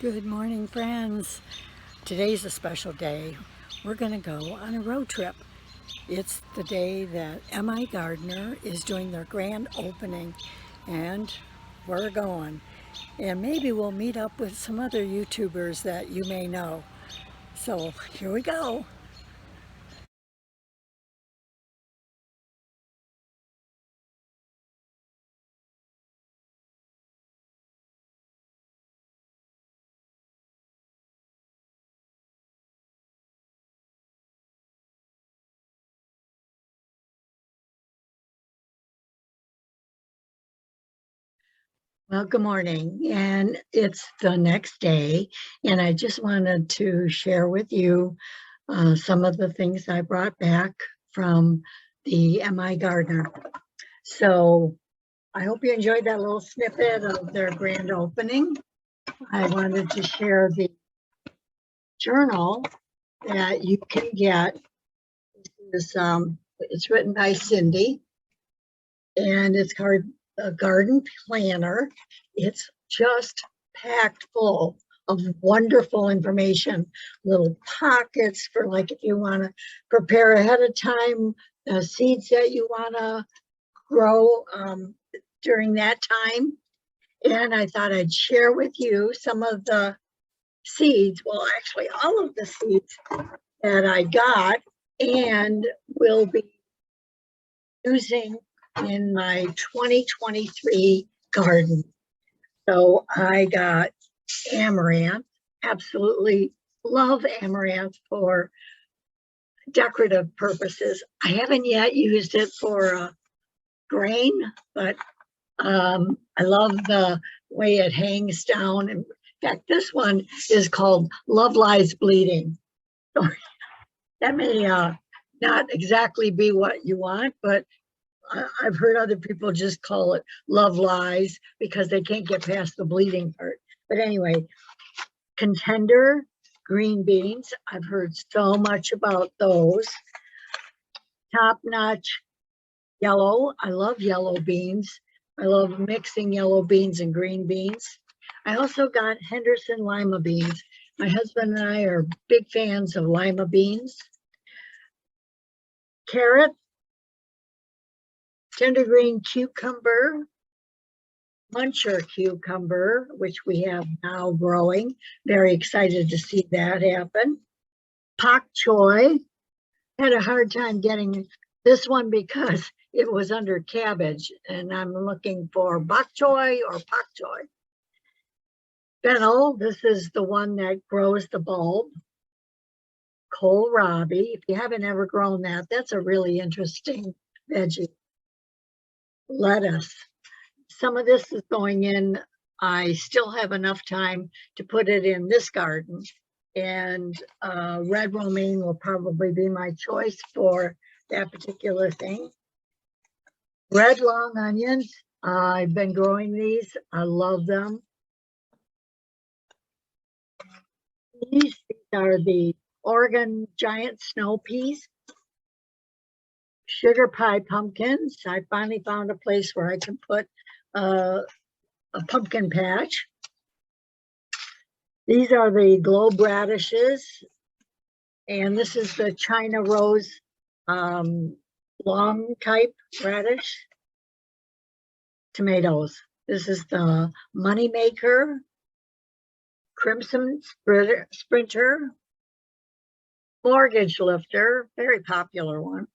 Good morning, friends. Today's a special day. We're going to go on a road trip. It's the day that MiGardener is doing their grand opening, and we're going. And maybe we'll meet up with some other YouTubers that you may know. So here we go. Well, good morning, and it's the next day, and I just wanted to share with you some of the things I brought back from the MiGardener. So I hope you enjoyed that little snippet of their grand opening. I wanted to share the journal that you can get. It's written by Cindi, and it's called a garden planner. It's just packed full of wonderful information, little pockets for like if you want to prepare ahead of time the seeds that you want to grow during that time. And I thought I'd share with you some of the seeds, well, actually all of the seeds that I got and will be using in my 2023 garden. So I got Amaranth, absolutely love Amaranth for decorative purposes. I haven't yet used it for grain, but I love the way it hangs down. In fact, this one is called Love Lies Bleeding. So that may not exactly be what you want, but I've heard other people just call it Love Lies because they can't get past the bleeding part. But anyway, Contender green beans. I've heard so much about those. Top notch yellow. I love yellow beans. I love mixing yellow beans and green beans. I also got Henderson lima beans. My husband and I are big fans of lima beans. Carrot, tender green cucumber, muncher cucumber, which we have now growing. Very excited to see that happen. Bok Choy. Had a hard time getting this one because it was under cabbage, and I'm looking for Bok Choy or Bok Choy. Fennel, this is the one that grows the bulb. Kohlrabi, if you haven't ever grown that, that's a really interesting veggie. Lettuce. Some of this is going in. I still have enough time to put it in this garden, and red romaine will probably be my choice for that particular thing. Red long onions. I've been growing these. I love them. These are the Oregon giant snow peas. Sugar pie pumpkins. I finally found a place where I can put a pumpkin patch. These are the globe radishes, and this is the China rose long type radish. Tomatoes. This is the money maker. Crimson sprinter. Mortgage lifter, very popular one.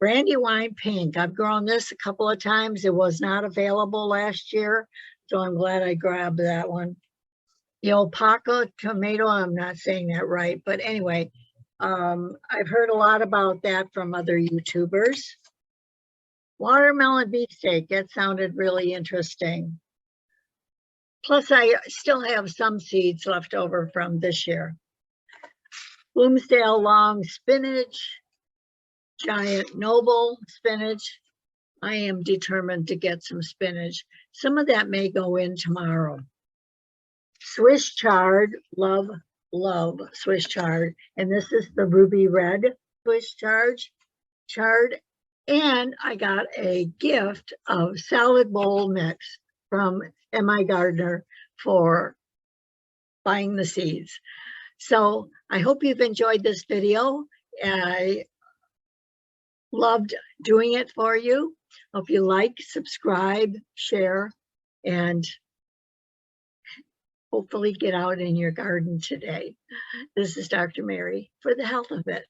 Brandywine pink. I've grown this a couple of times. It was not available last year, so I'm glad I grabbed that one. The alpaca tomato, I'm not saying that right, but anyway, I've heard a lot about that from other YouTubers. Watermelon beefsteak, that sounded really interesting. Plus, I still have some seeds left over from this year. Bloomsdale long spinach, giant noble spinach. I am determined to get some spinach. Some of that may go in tomorrow. Swiss chard, love Swiss chard. And this is the ruby red Swiss chard. And I got a gift of salad bowl mix from MiGardener for buying the seeds. So I hope you've enjoyed this video. I loved doing it for you. Hope you like, subscribe, share, and hopefully get out in your garden today. This is Dr. Mary for the health of it.